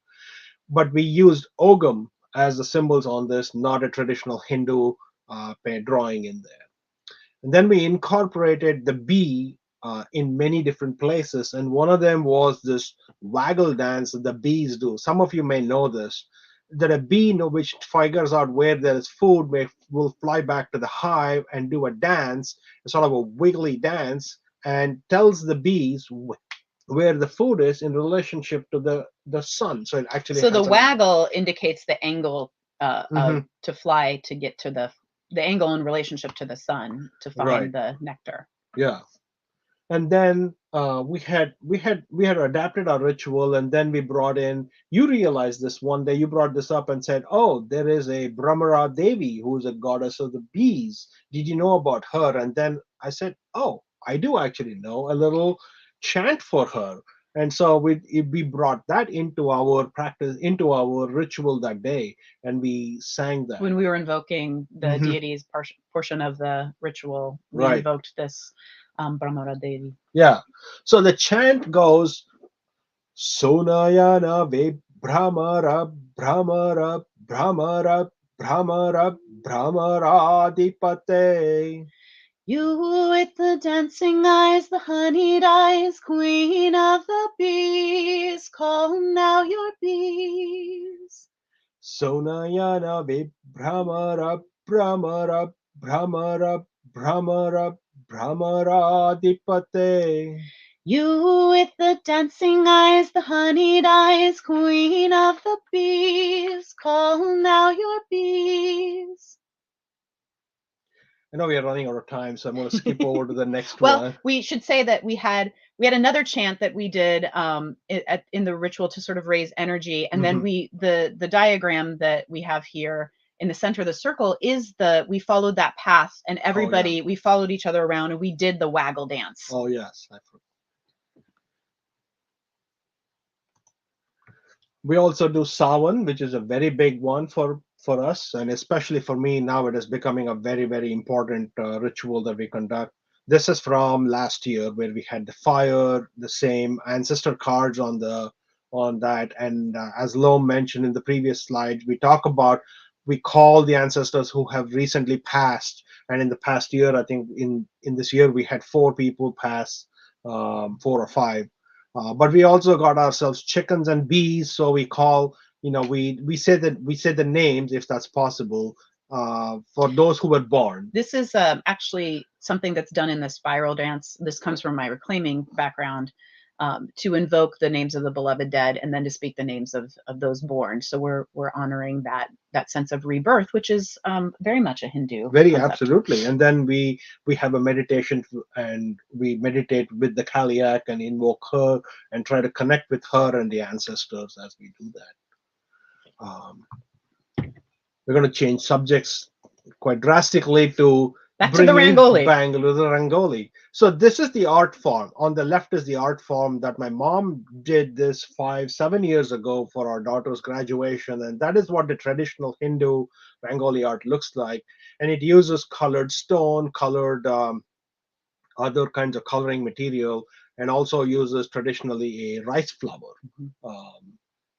But we used Ogam as the symbols on this, not a traditional Hindu drawing in there. And then we incorporated the bee in many different places. And one of them was this waggle dance that the bees do. Some of you may know this, that a bee which figures out where there is food will fly back to the hive and do a dance, sort of a wiggly dance, and tells the bees where the food is in relationship to the sun. So it actually the waggle indicates the angle to fly to get to the angle in relationship to the sun to find the nectar. Yeah. And then we had adapted our ritual, and then we brought in. You realized this one day. You brought this up and said, "Oh, there is a Brahmara Devi who is a goddess of the bees. Did you know about her?" And then I said, "Oh, I do actually know a little chant for her." And so we brought that into our practice, into our ritual that day, and we sang that when we were invoking the deities portion of the ritual. We invoked this. Brahmara Devi. Yeah. So the chant goes, Sonayana Brahmara, Brahmara, Brahmara, Brahmara, Brahmaradipate. You with the dancing eyes, the honeyed eyes, queen of the bees, call now your bees. Sonayana Vibramara, Brahmara, Brahmara, Brahmara, Brahmaradipate. You with the dancing eyes, the honeyed eyes, queen of the bees, call now your bees. I know we are running out of time, so I'm going to skip over to the next Well, one. we should say that we had another chant that we did in the ritual to sort of raise energy, and then the diagram that we have here in the center of the circle is we followed that path, and everybody we followed each other around, and we did the waggle dance. Oh yes, we also do Sawan, which is a very big one for us, and especially for me now. It is becoming a very, very important ritual that we conduct. This is from last year, where we had the fire, the same ancestor cards on that, and as Loam mentioned in the previous slide, we call the ancestors who have recently passed, and in the past year, I think in this year we had 4 people pass, 4 or 5. But we also got ourselves chickens and bees, so we call, we say the names, if that's possible, for those who were born. This is actually something that's done in the spiral dance. This comes from my reclaiming background, to invoke the names of the beloved dead, and then to speak the names of those born. So we're honoring that sense of rebirth, which is very much a Hindu Very concept. absolutely. And then we have a meditation, and we meditate with the Kaliak and invoke her and try to connect with her and the ancestors as we do that. We're going to change subjects quite drastically to back to the Rangoli. Rangoli. So this is the art form. On the left is the art form that my mom did this 5-7 years ago for our daughter's graduation, and that is what the traditional Hindu Rangoli art looks like. And it uses colored stone, colored other kinds of coloring material, and also uses traditionally a rice flour.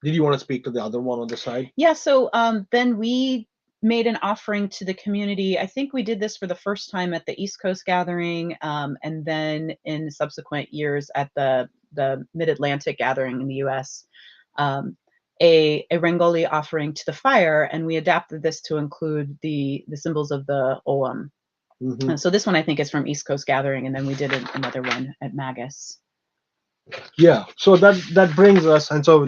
Did you want to speak to the other one on the side? Yeah, so then we made an offering to the community. I think we did this for the first time at the East Coast gathering, and then in subsequent years at the Mid-Atlantic gathering in the US, a Rangoli offering to the fire, and we adapted this to include the symbols of the Olam. So this one I think is from East Coast gathering, and then we did another one at Magus. Yeah, so that brings us, and so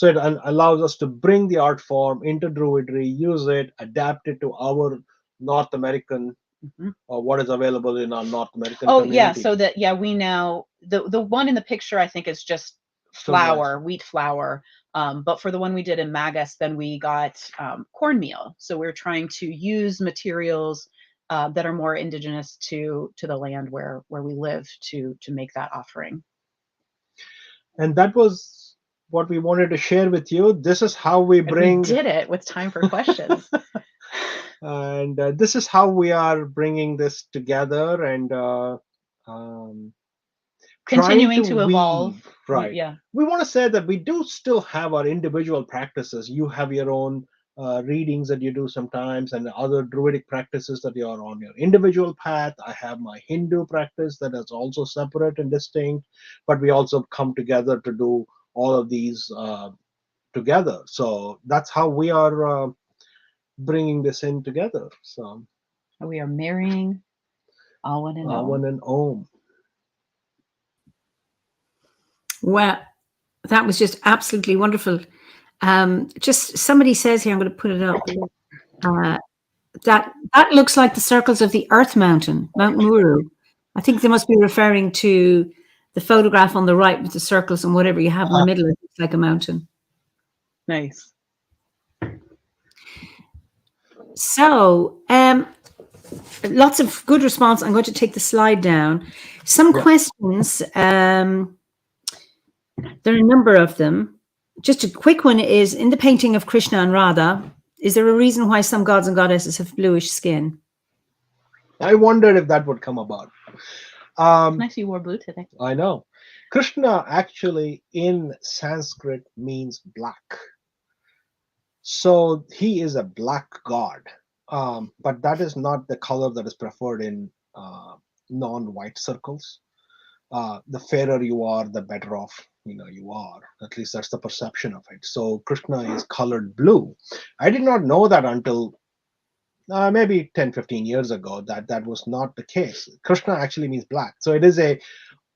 it allows us to bring the art form into Druidry, use it, adapt it to our North American, or what is available in our North American community. Yeah, so that we now the one in the picture I think is just flour, wheat flour. But for the one we did in Magus, then we got cornmeal. So we're trying to use materials that are more indigenous to the land where we live to make that offering. And that was what we wanted to share with you. This is how we bring. We did it with time for questions. And this is how we are bringing this together and continuing to evolve. Right. Yeah. We want to say that we do still have our individual practices. You have your own readings that you do sometimes, and other Druidic practices that you are on your individual path. I have my Hindu practice that is also separate and distinct, but we also come together to do all of these together. So that's how we are bringing this in together. So we are marrying Awen and Om. Awen and Om. Well, that was just absolutely wonderful. Just somebody says here, I'm going to put it up. That looks like the circles of the Earth Mountain, Mount Muru. I think they must be referring to the photograph on the right with the circles and whatever you have in the middle. It looks like a mountain. Nice. So, lots of good response. I'm going to take the slide down. Some questions. There are a number of them. Just a quick one is, in the painting of Krishna and Radha, is there a reason why some gods and goddesses have bluish skin? I wondered if that would come about. Nice you wore blue today. I know. Krishna actually in Sanskrit means black. So he is a black god. But that is not the color that is preferred in non-white circles. The fairer you are, the better off you are. At least that's the perception of it. So Krishna is colored blue. I did not know that until maybe 10-15 years ago, that was not the case. Krishna actually means black. So it is a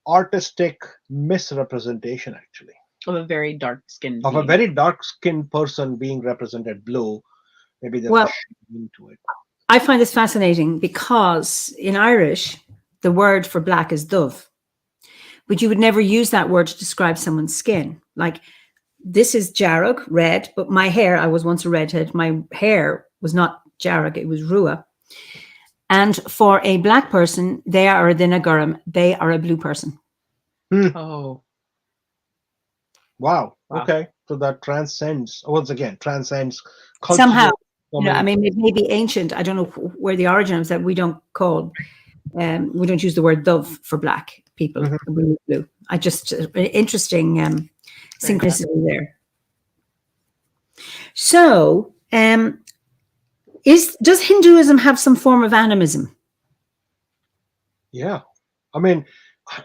artistic misrepresentation actually Of a very dark skinned of a very dark skinned person being represented blue. Maybe there's Well, a shade to it. I find this fascinating because in Irish, the word for black is dove, but you would never use that word to describe someone's skin. Like, this is jarrag, red, but my hair, I was once a redhead, my hair was not jarrag, it was rua. And for a black person, they are a dinagurum, they are a blue person. Oh. Wow. Wow. Okay. So that transcends cultural. Somehow, I mean, it may be ancient. I don't know where the origin is that we don't use the word dove for black people. Blue. I just interesting synchronicity there. So, does Hinduism have some form of animism? Yeah. I mean,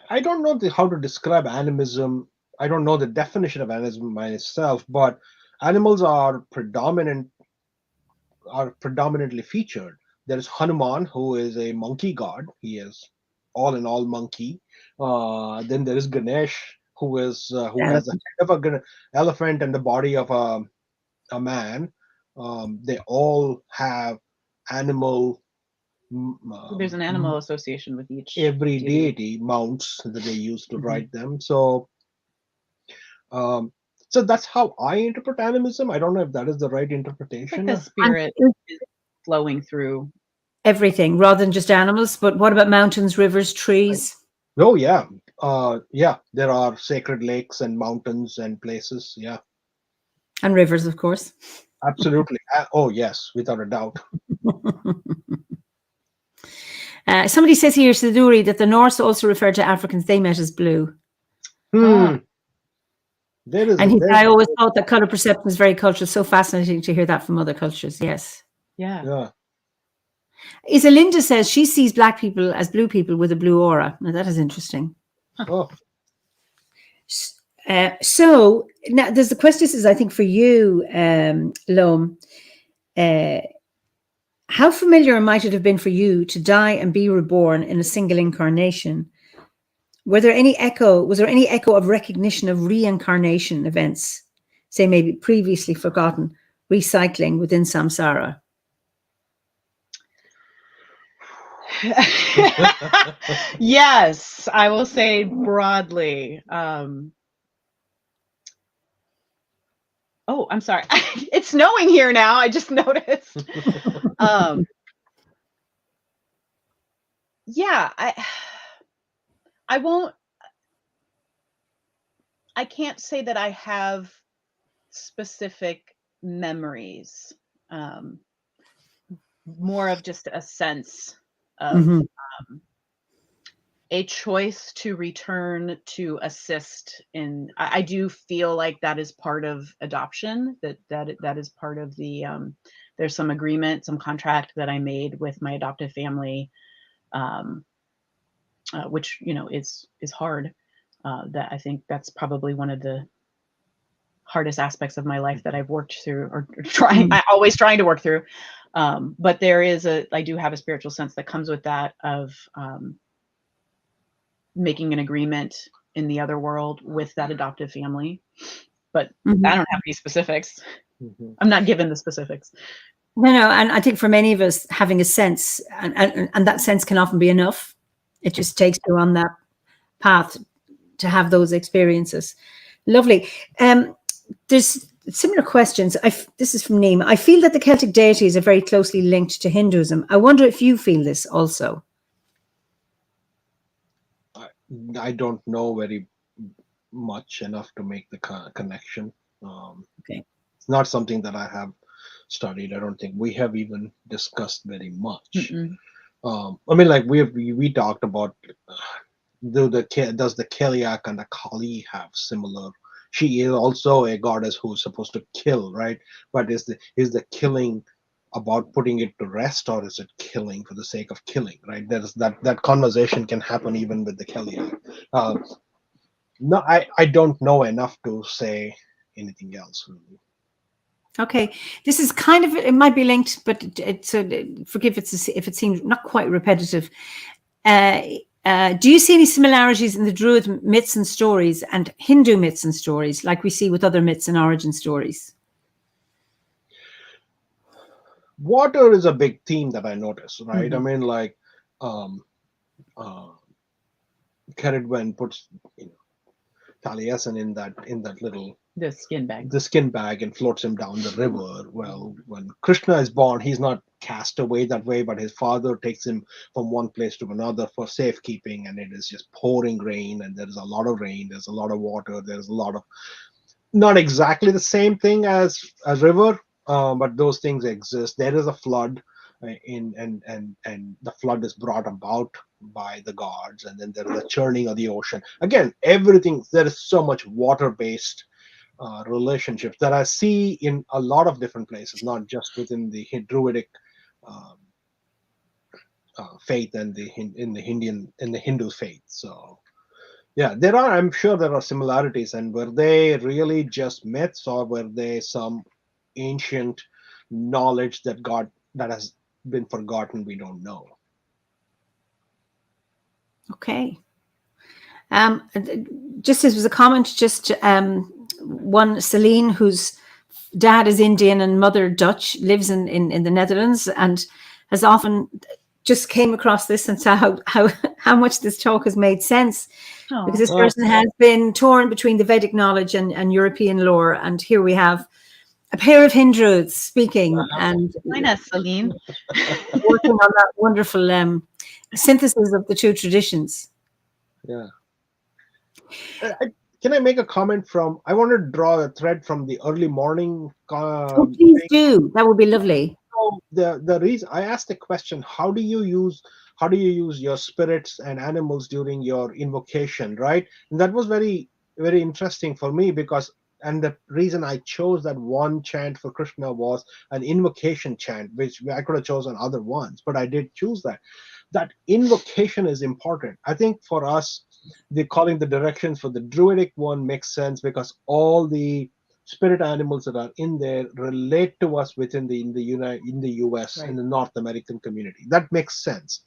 I don't know how to describe animism. I don't know the definition of animism myself, but animals are predominantly featured. There is Hanuman, who is a monkey god. He is all in all monkey. Then there is Ganesh, who has the head of an elephant and the body of a man. They all have animal. There's an animal association with each. Every deity mounts that they use to write them. So that's how I interpret animism. I don't know if that is the right interpretation. Like the spirit is flowing through everything rather than just animals. But what about mountains, rivers, trees? Oh yeah. Yeah, there are sacred lakes and mountains and places. Yeah. And rivers, of course. Absolutely. Oh yes, without a doubt. Somebody says here, Siduri, that the Norse also referred to Africans they met as blue. I always thought that color perception is very cultural. So fascinating to hear that from other cultures. Yes. Yeah. Isalinda says she sees black people as blue people with a blue aura. Now that is interesting. Oh. So now there's the question. This is, I think, for you, Loam. How familiar might it have been for you to die and be reborn in a single incarnation? Was there any echo of recognition of reincarnation events, say maybe previously forgotten, recycling within samsara? Yes, I will say broadly. Oh, I'm sorry. It's snowing here now. I just noticed. Yeah, I can't say that I have specific memories. More of just a sense of a choice to return to assist in. I do feel like that is part of adoption, that is part of the there's some agreement, some contract that I made with my adoptive family, which is hard. That I think that's probably one of the hardest aspects of my life that I've worked through, or always trying to work through. But I do have a spiritual sense that comes with that of making an agreement in the other world with that adoptive family. But I don't have any specifics. I'm not given the specifics. No, and I think for many of us, having a sense, and that sense can often be enough. It just takes you on that path to have those experiences. Lovely. There's similar questions. This is from Neem. I feel that the Celtic deities are very closely linked to Hinduism. I wonder if you feel this also. I don't know very much enough to make the connection. Okay. It's not something that I have studied. I don't think we have even discussed very much. I mean, like we talked about does the Keliak and the Kali have similar? She is also a goddess who's supposed to kill, right? But is the killing about putting it to rest, or is it killing for the sake of killing, right? There's that conversation can happen even with the Keliak. No, I don't know enough to say anything else really. Okay, this is kind of, it might be linked, but forgive if it seems not quite repetitive. Do you see any similarities in the Druid myths and stories and Hindu myths and stories, like we see with other myths and origin stories? Water is a big theme that I notice, right? I mean, like, Ceridwen puts, Taliesin in that little The skin bag. And floats him down the river. Well, when Krishna is born, he's not cast away that way, but his father takes him from one place to another for safekeeping, and it is just pouring rain, and there's a lot of rain, there's a lot of water, there's a lot of, not exactly the same thing as a river, but those things exist. There is a flood, and the flood is brought about by the gods, and then there is a churning of the ocean. Again, everything, there is so much water-based relationships that I see in a lot of different places, not just within the Druidic faith and in the Hindu faith. So yeah, I'm sure there are similarities. And were they really just myths, or were they some ancient knowledge that has been forgotten? We don't know. Okay. Just as was a comment, just one, Celine, whose dad is Indian and mother Dutch, lives in the Netherlands, and has often just came across this and saw how much this talk has made sense. Oh. Because this person has been torn between the Vedic knowledge and European lore, and here we have a pair of Hindruids speaking and Join us, Celine. working on that wonderful synthesis of the two traditions. Yeah. Can I make a comment I want to draw a thread from the early morning. Please do. That would be lovely. So the reason I asked the question, how do you use your spirits and animals during your invocation, right? And that was very, very interesting for me, and the reason I chose that one chant for Krishna was an invocation chant, which I could have chosen other ones, but I did choose that. That invocation is important. I think for us, calling the directions for the Druidic one makes sense, because all the spirit animals that are in there relate to us in the US, right, in the North American community. That makes sense.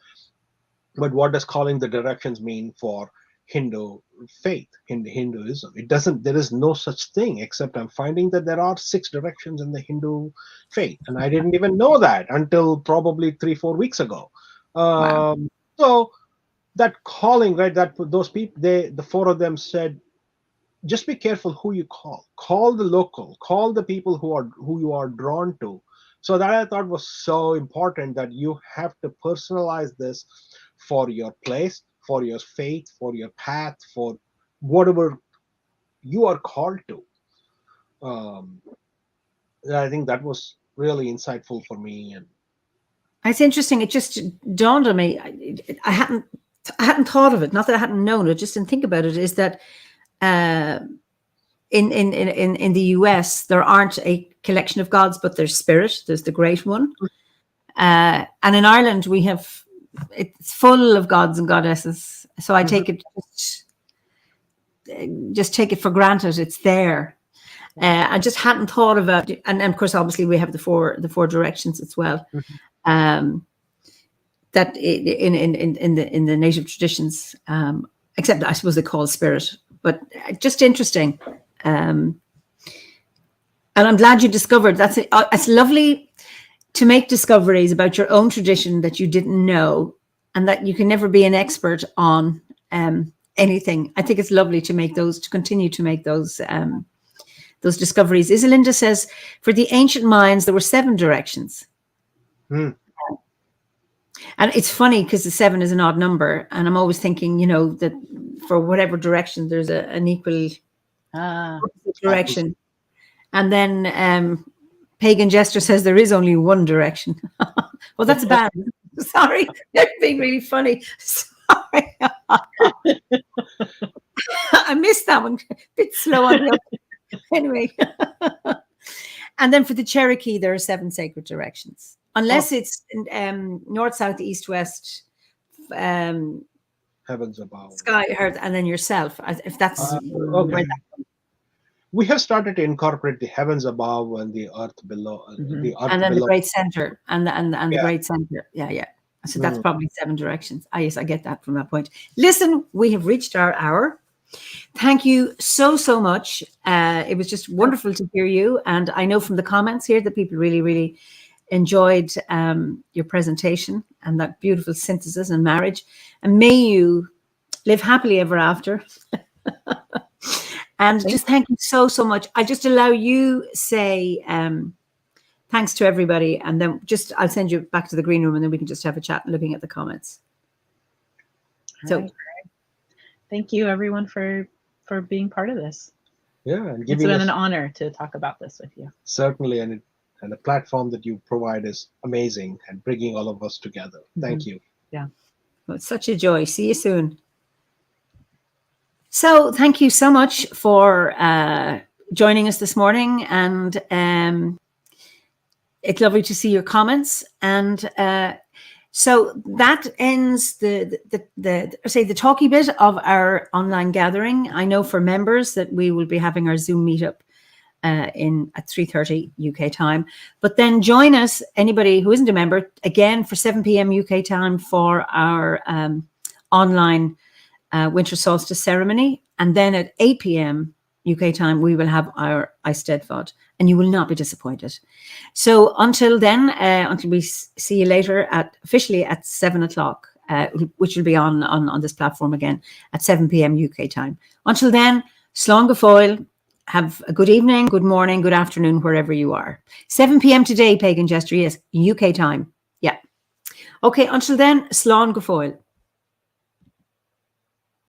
But what does calling the directions mean for Hindu faith, in Hinduism? It doesn't. There is no such thing, except I'm finding that there are 6 directions in the Hindu faith, and I didn't even know that until probably 3-4 weeks ago. Wow. So that calling, right? That those people, the 4 of them said, just be careful who you call. Call the local. Call the people who you are drawn to. So that I thought was so important, that you have to personalize this for your place, for your faith, for your path, for whatever you are called to. I think that was really insightful for me. And it's interesting. It just dawned on me. I hadn't thought of it. Not that I hadn't known it. Just didn't think about it. Is that in the US there aren't a collection of gods, but there's spirit. There's the great one. And in Ireland it's full of gods and goddesses. So I take it, just take it for granted. It's there. I just hadn't thought about it. And of course, obviously, we have the four directions as well. That in the native traditions, except I suppose they call spirit, but just interesting. And I'm glad you discovered that's it. It's lovely to make discoveries about your own tradition that you didn't know, and that you can never be an expert on anything. I think it's lovely to continue to make those discoveries. Isalinda says, for the ancient minds, there were 7 directions. And it's funny because the 7 is an odd number, and I'm always thinking, that for whatever direction, there's an equal direction. And then Pagan Jester says there is only one direction. Well, that's bad. Sorry, they're being really funny. Sorry. I missed that one. A bit slow on the up. Anyway. And then for the Cherokee, there are 7 sacred directions. Unless it's north, south, east, west, Heavens above. sky, earth, and then yourself. If that's Okay. We have started to incorporate the heavens above and the earth below. The earth and then below. the great center and the great center. Yeah. So that's probably 7 directions. Yes, I get that from that point. Listen, we have reached our hour. Thank you so much. It was just wonderful to hear you. And I know from the comments here that people really, really enjoyed your presentation and that beautiful synthesis and marriage. And may you live happily ever after. And just thank you so much. I just allow you say thanks to everybody. And then I'll send you back to the green room and then we can just have a chat looking at the comments. Right. Thank you, everyone, for being part of this. Yeah, and It's been an honor to talk about this with you. Certainly, and the platform that you provide is amazing and bringing all of us together. Thank you. Yeah. Well, it's such a joy. See you soon. So thank you so much for joining us this morning. And it's lovely to see your comments. And so that ends the talky bit of our online gathering. I know for members that we will be having our Zoom meetup at 3:30 UK time. But then join us, anybody who isn't a member, again for 7 p.m. UK time for our online winter solstice ceremony. And then at 8 p.m. UK time, we will have our Eisteddfod, and you will not be disappointed. So until then, until we see you later officially at 7 o'clock, which will be on this platform again at 7 p.m. UK time. Until then, slán go fóill, have a good evening, good morning, good afternoon, wherever you are. 7 p.m. today, Pagan Jester, yes, UK time. Yeah. Okay, until then, slán go fóill.